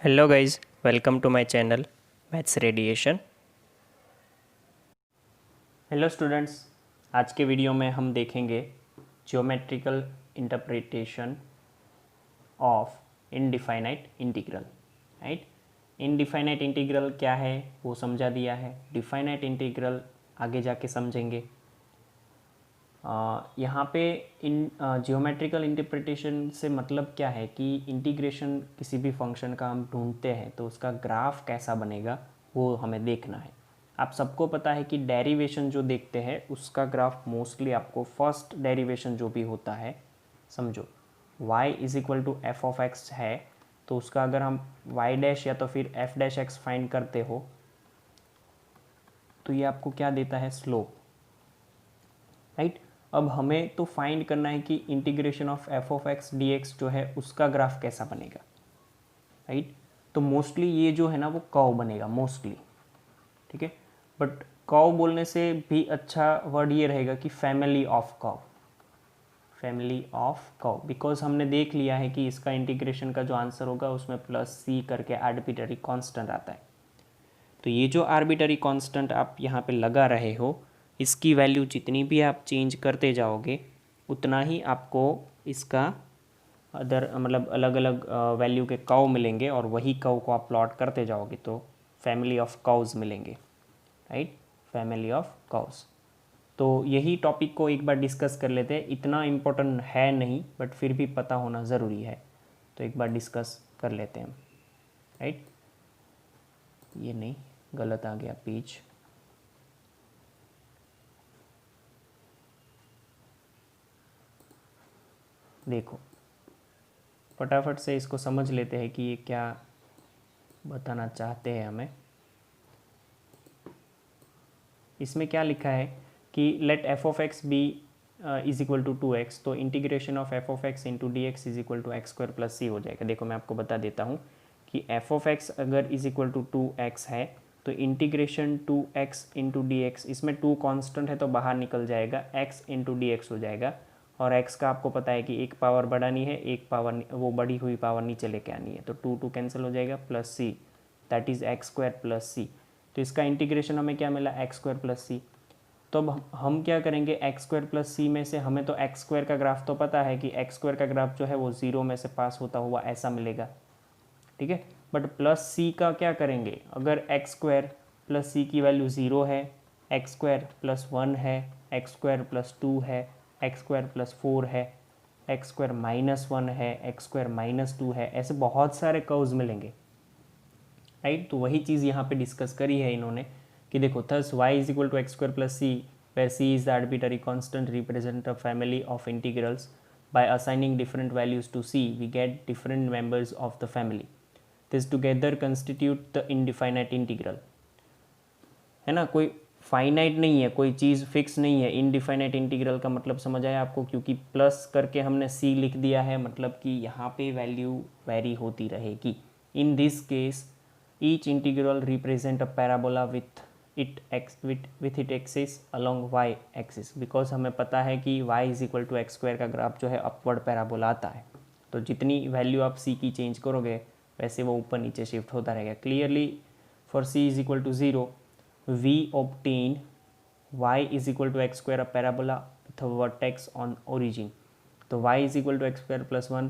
Hello guys, welcome to my channel maths radiation. Hello students, आज के video में हम देखेंगे geometrical interpretation of indefinite integral. Right, indefinite integral क्या है वो समझा दिया है, डिफाइनाइट इंटीग्रल आगे जाके समझेंगे। यहाँ पे इन जियोमेट्रिकल इंटरप्रिटेशन से मतलब क्या है कि इंटीग्रेशन किसी भी फंक्शन का हम ढूंढते हैं तो उसका ग्राफ कैसा बनेगा वो हमें देखना है। आप सबको पता है कि डेरिवेशन जो देखते हैं उसका ग्राफ मोस्टली आपको फर्स्ट डेरिवेशन जो भी होता है, समझो y is equal to f of x है तो उसका अगर हम y डैश या तो फिर f डैश एक्स फाइंड करते हो तो ये आपको क्या देता है, स्लोप। राइट, अब हमें तो फाइंड करना है कि integration of f of x d x जो है उसका ग्राफ कैसा बनेगा। राइट, तो मोस्टली ये जो है ना वो कर्व बनेगा मोस्टली। ठीक है, बट कर्व बोलने से भी अच्छा वर्ड ये रहेगा कि family of curve, family of curve, because हमने देख लिया है कि इसका इंटीग्रेशन का जो आंसर होगा उसमें प्लस सी करके आर्बिट्ररी कांस्टेंट आता है। तो ये जो आर्बिट्ररी कांस्टेंट आप यहाँ पे लगा रहे हो इसकी वैल्यू जितनी भी आप चेंज करते जाओगे उतना ही आपको इसका अदर मतलब अलग अलग वैल्यू के कर्व मिलेंगे और वही कर्व को आप प्लॉट करते जाओगे तो फैमिली ऑफ कर्व्स मिलेंगे। Right, family of curves. तो यही टॉपिक को एक बार डिस्कस कर लेते हैं, इतना इम्पोर्टेंट है नहीं बट फिर भी पता होना ज़रूरी है, तो एक बार डिस्कस कर लेते हैं हम। राइट, ये नहीं, गलत आ गया पेज। देखो फटाफट से इसको समझ लेते हैं कि ये क्या बताना चाहते हैं हमें। इसमें क्या लिखा है कि let f of x be is equal to 2x, तो integration of f of x into d x is equal to x square plus c हो जाएगा। देखो मैं आपको बता देता हूँ कि एफ ऑफ एक्स अगर इज इक्वल टू 2x है तो integration 2x into d x, इसमें 2 कॉन्स्टेंट है तो बाहर निकल जाएगा, x इंटू डी एक्स हो जाएगा। और x का आपको पता है कि एक पावर बढ़ानी है, एक पावर वो बढ़ी हुई पावर नीचे लेके आनी है, तो 2 कैंसिल हो जाएगा, plus c that is x square plus c. तो इसका इंटीग्रेशन हमें क्या मिला, एक्स स्क्वायर प्लस सी। तो अब हम क्या करेंगे, एक्स स्क्वायर प्लस सी में से हमें तो एक्स स्क्वायर का ग्राफ तो पता है कि एक्स स्क्वायर का ग्राफ जो है वो 0 में से पास होता हुआ ऐसा मिलेगा। ठीक है, बट प्लस सी का क्या करेंगे, अगर एक्स स्क्वायर प्लस सी की वैल्यू 0 है, एक्स स्क्वायर प्लस 1 है, एक्स स्क्वायर प्लस 2 है, एक्स स्क्वायर प्लस 4 है, एक्स स्क्वायर माइनस 1 है, एक्स स्क्वायर माइनस 2 है, ऐसे बहुत सारे कर्व्स मिलेंगे। राइट, तो वही चीज़ यहाँ पे डिस्कस करी है इन्होंने कि देखो thus y is equal to x square plus c where c is the arbitrary constant represent a family of integrals by assigning different values to c we get different members of the family, this together constitute the indefinite integral. है ना, कोई finite नहीं है, कोई चीज़ fix नहीं है। Indefinite integral का मतलब समझ आया आपको, क्योंकि प्लस करके हमने सी लिख दिया है, मतलब कि यहाँ पे वैल्यू वेरी होती रहेगी। In this case each integral represent a parabola with it axis along y axis, because हमें पता है कि y is equal to x square का ग्राफ जो है अपवर्ड पैराबोला आता है, तो जितनी वैल्यू आप c की चेंज करोगे वैसे वो ऊपर नीचे शिफ्ट होता रहेगा। Clearly for c is equal to 0 we obtain y is equal to x square, a parabola with a vertex on origin. तो y is equal to x square plus 1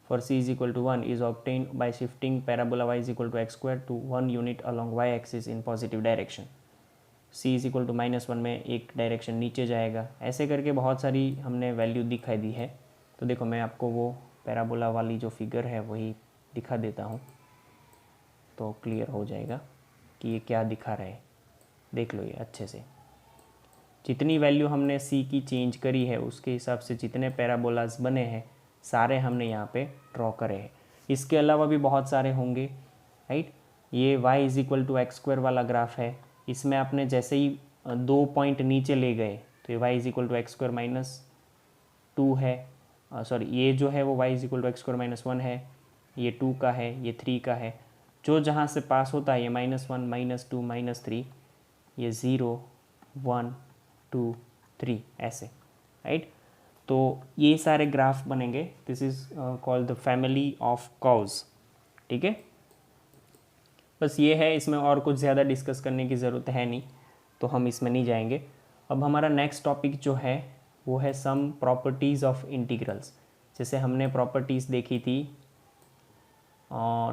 for c is equal to 1 is obtained by shifting parabola y is equal to x square to 1 unit along y axis in positive direction. c is equal to -1 में एक direction नीचे जाएगा। ऐसे करके बहुत सारी हमने value दिखाई दी है। तो देखो मैं आपको वो पैराबोला वाली जो फिगर है वही दिखा देता हूँ तो क्लियर हो जाएगा कि ये क्या दिखा रहा है। देख लो ये अच्छे से, जितनी वैल्यू हमने c की चेंज करी है उसके हिसाब से जितने पैराबोलाज बने हैं सारे हमने यहाँ पे ड्रॉ करे हैं। इसके अलावा भी बहुत सारे होंगे। राइट, ये y is equal to x square वाला ग्राफ है, इसमें आपने जैसे ही 2 पॉइंट नीचे ले गए तो ये y is equal to x square minus 2 है, सॉरी ये जो है वो y is equal to x square minus 1 है, ये 2 का है, ये 3 का है। जो जहाँ से पास होता है ये -1 -2 -3, ये 0 1 2 3 ऐसे। राइट, तो ये सारे ग्राफ बनेंगे, this is called the family of curves. ठीक है, बस ये है, इसमें और कुछ ज़्यादा डिस्कस करने की ज़रूरत है नहीं, तो हम इसमें नहीं जाएंगे। अब हमारा नेक्स्ट टॉपिक जो है वो है सम प्रॉपर्टीज़ ऑफ इंटीग्रल्स। जैसे हमने प्रॉपर्टीज़ देखी थी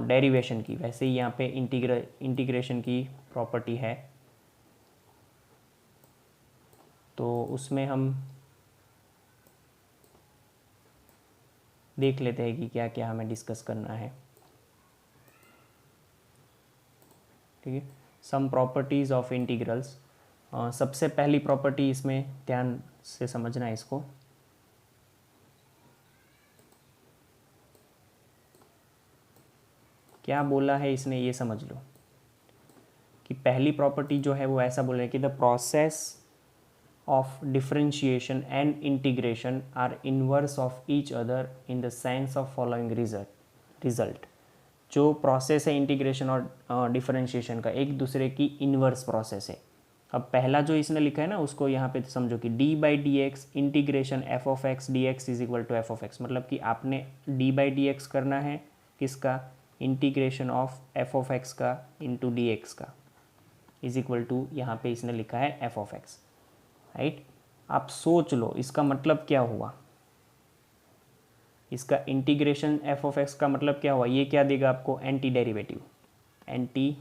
डेरिवेशन की, वैसे ही यहाँ पे इंटीग्रेशन की प्रॉपर्टी है, तो उसमें हम देख लेते हैं कि क्या क्या हमें डिस्कस करना है। ठीक है, सम प्रॉपर्टीज़ ऑफ इंटीग्रल्स। सबसे पहली प्रॉपर्टी इसमें ध्यान से समझना है इसको, क्या बोला है इसने ये समझ लो। कि पहली प्रॉपर्टी जो है वो ऐसा बोल रहा है कि the process of differentiation and integration are inverse of each other in the sense of following result. जो प्रोसेस है इंटीग्रेशन और डिफरेंशिएशन का, एक दूसरे की इनवर्स प्रोसेस है। अब पहला जो इसने लिखा है ना, उसको यहाँ पे समझो कि d by d x integration f of x d x is equal to f of x. मतलब कि आपने डी बाई डी एक्स करना है किसका, integration of f of x का इंटू डी एक्स का, इज इक्वल टू यहाँ पे इसने लिखा है एफ ऑफ एक्स, राइट। आप सोच लो इसका मतलब क्या हुआ, इसका इंटीग्रेशन एफ ऑफ एक्स का मतलब क्या हुआ, ये क्या देगा आपको, anti derivative, anti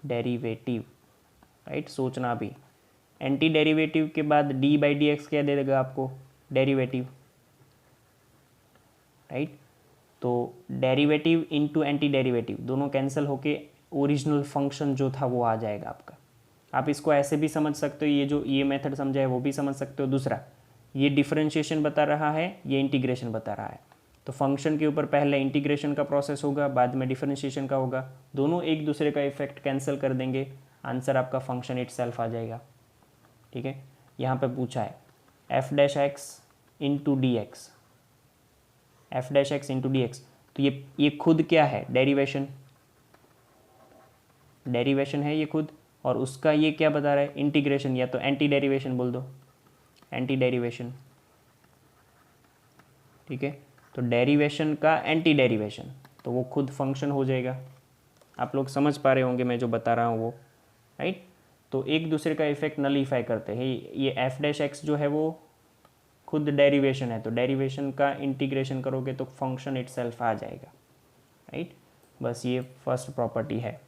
derivative, right. सोचना भी, एंटी डेरिवेटिव के बाद डी बाई डी एक्स क्या दे देगा आपको, डेरिवेटिव, राइट। तो डेरिवेटिव इनटू एंटी डेरिवेटिव दोनों कैंसिल होके ओरिजिनल फंक्शन जो था वो आ जाएगा आपका। आप इसको ऐसे भी समझ सकते हो, ये जो ये मेथड समझा है वो भी समझ सकते हो। दूसरा, ये डिफरेंशिएशन बता रहा है, ये इंटीग्रेशन बता रहा है, तो फंक्शन के ऊपर पहले इंटीग्रेशन का प्रोसेस होगा, बाद में डिफरेंशिएशन का होगा, दोनों एक दूसरे का इफेक्ट कैंसिल कर देंगे, आंसर आपका फंक्शन इटसेल्फ आ जाएगा। ठीक है, यहाँ पे पूछा है F dash x into d x, F dash x into d x, तो ये खुद क्या है, डेरिवेशन, डेरिवेशन है ये खुद, और उसका ये क्या बता रहा है, इंटीग्रेशन, या तो एंटी डेरिवेशन बोल दो, एंटी डेरिवेशन। ठीक है, तो डेरिवेशन का एंटी डेरिवेशन, तो वो खुद फंक्शन हो जाएगा। आप लोग समझ पा रहे होंगे मैं जो बता रहा हूँ वो, राइट। तो एक दूसरे का इफेक्ट नलीफाई करते हैं। ये एफ डैश एक्स जो है वो खुद डेरिवेशन है, तो डेरिवेशन का इंटीग्रेशन करोगे तो फंक्शन इटसेल्फ आ जाएगा, राइट। बस ये फर्स्ट प्रॉपर्टी है।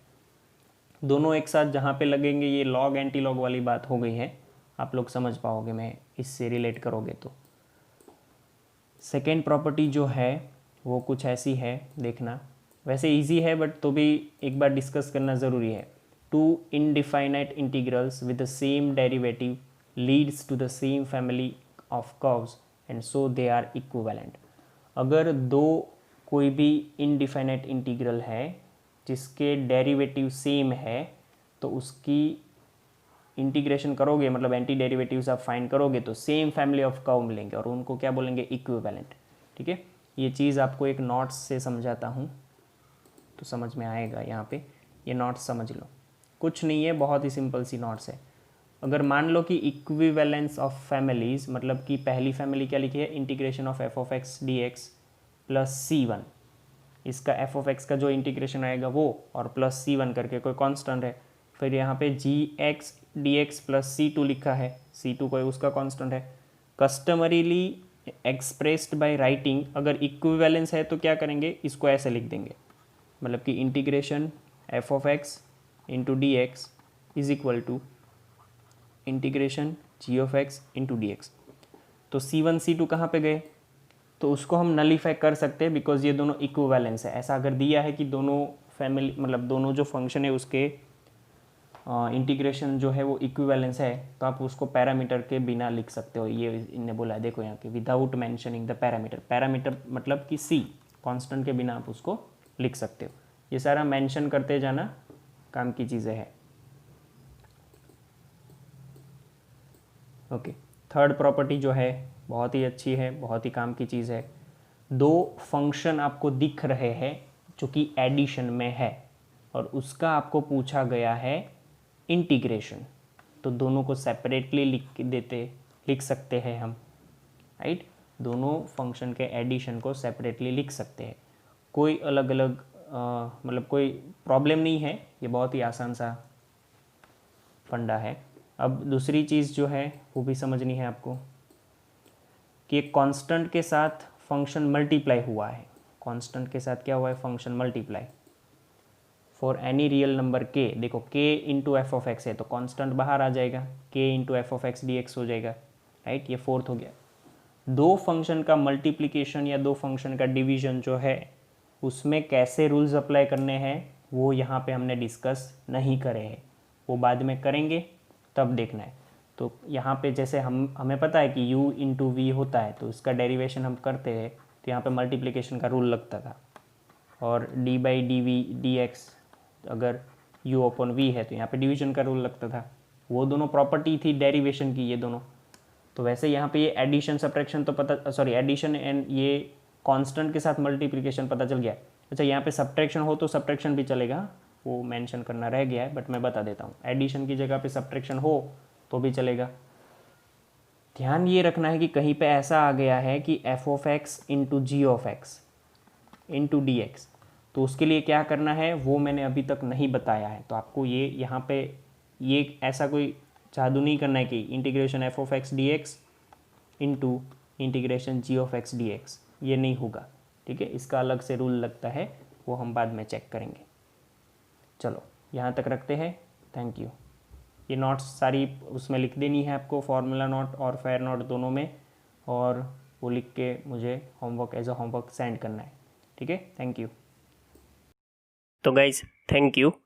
दोनों एक साथ जहाँ पे लगेंगे, ये लॉग एंटी लॉग वाली बात हो गई है, आप लोग समझ पाओगे मैं इससे रिलेट करोगे तो। सेकेंड प्रॉपर्टी जो है वो कुछ ऐसी है, देखना, वैसे इजी है बट तो भी एक बार डिस्कस करना ज़रूरी है। Two indefinite integrals with the same derivative leads to the same family of curves and so they are equivalent. अगर दो कोई भी इनडिफाइनाइट इंटीग्रल है जिसके डेरिवेटिव सेम है, तो उसकी इंटीग्रेशन करोगे, मतलब एंटी डेरिवेटिव्स आप फाइंड करोगे तो सेम फैमिली ऑफ कर्व मिलेंगे, और उनको क्या बोलेंगे, इक्विवेलेंट। ठीक है, ये चीज़ आपको एक नोट्स से समझाता हूँ तो समझ में आएगा। यहाँ पे ये नोट्स समझ लो, कुछ नहीं है, बहुत ही सिंपल सी नोट्स है। अगर मान लो कि इक्विवेलेंस ऑफ फैमिलीज, मतलब कि पहली फैमिली क्या लिखी है, integration of f of x d x plus C1, इसका एफ ऑफ एक्स का जो इंटीग्रेशन आएगा वो, और प्लस C1 करके कोई कांस्टेंट है, फिर यहाँ पे g x d x plus C2 लिखा है, C2 कोई उसका कांस्टेंट है। कस्टमरीली एक्सप्रेस्ड बाय राइटिंग, अगर इक्विवेलेंस है तो क्या करेंगे, इसको ऐसे लिख देंगे, मतलब कि integration f of x into d x is equal to integration g of x into d x. तो C1 C2 कहाँ पे गए, तो उसको हम नलीफाई कर सकते हैं बिकॉज ये दोनों इक्विवेलेंस है। ऐसा अगर दिया है कि दोनों फैमिली, मतलब दोनों जो फंक्शन है उसके इंटीग्रेशन जो है वो इक्विवेलेंस है, तो आप उसको पैरामीटर के बिना लिख सकते हो। ये इनने बोला है, देखो यहाँ के without mentioning the parameter, parameter मतलब कि C कांस्टेंट के बिना आप उसको लिख सकते हो। ये सारा मेंशन करते जाना काम की चीज़ें हैं। ओके, थर्ड प्रॉपर्टी जो है बहुत ही अच्छी है, बहुत ही काम की चीज़ है। दो फंक्शन आपको दिख रहे हैं जो कि एडिशन में है, और उसका आपको पूछा गया है इंटीग्रेशन, तो दोनों को सेपरेटली लिख सकते हैं हम, राइट। दोनों फंक्शन के एडिशन को सेपरेटली लिख सकते हैं, कोई अलग अलग मतलब कोई प्रॉब्लम नहीं है, ये बहुत ही आसान सा फंडा है। अब दूसरी चीज़ जो है वो भी समझनी है आपको कि एक कांस्टेंट के साथ फंक्शन मल्टीप्लाई हुआ है। कांस्टेंट के साथ क्या हुआ है? Function multiply for any real number के। देखो के इंटू एफ ऑफ एक्स है तो कांस्टेंट बाहर आ जाएगा, के into F of x d x हो जाएगा, राइट। ये फोर्थ हो गया। दो फंक्शन का मल्टीप्लिकेशन या दो फंक्शन का डिवीजन जो है उसमें कैसे रूल्स अप्लाई करने हैं वो यहाँ पे हमने डिस्कस नहीं करे हैं, वो बाद में करेंगे, तब देखना है। तो यहाँ पे जैसे हमें पता है कि u इंटू वी होता है तो इसका डेरिवेशन हम करते हैं तो यहाँ पे मल्टीप्लिकेशन का रूल लगता था, और d by d v d x अगर u अपॉन वी है तो यहाँ पे डिवीजन का रूल लगता था। वो दोनों प्रॉपर्टी थी डेरिवेशन की, ये दोनों। तो वैसे यहाँ पे ये एडिशन सब्ट्रैक्शन तो पता, सॉरी एडिशन एंड ये कांस्टेंट के साथ मल्टीप्लिकेशन पता चल गया। अच्छा यहाँ पे सब्ट्रैक्शन हो तो सब्ट्रैक्शन भी चलेगा, वो मेंशन करना रह गया है बट मैं बता देता हूँ। एडिशन की जगह पे सब्ट्रैक्शन हो तो भी चलेगा। ध्यान ये रखना है कि कहीं पे ऐसा आ गया है कि f of x into g of x into d x, तो उसके लिए क्या करना है वो मैंने अभी तक नहीं बताया है। तो आपको ये यहाँ पे ये ऐसा कोई जादू नहीं करना है कि integration f of x d x into integration g of x d x, ये नहीं होगा, ठीक है। इसका अलग से रूल लगता है, वो हम बाद में चेक करेंगे। चलो यहाँ तक रखते हैं। Thank you. ये नोट्स सारी उसमें लिख देनी है आपको, फार्मूला नोट और फेयर नोट दोनों में, और वो लिख के मुझे homework as a homework send करना है, ठीक है। Thank you. तो गाइज थैंक यू।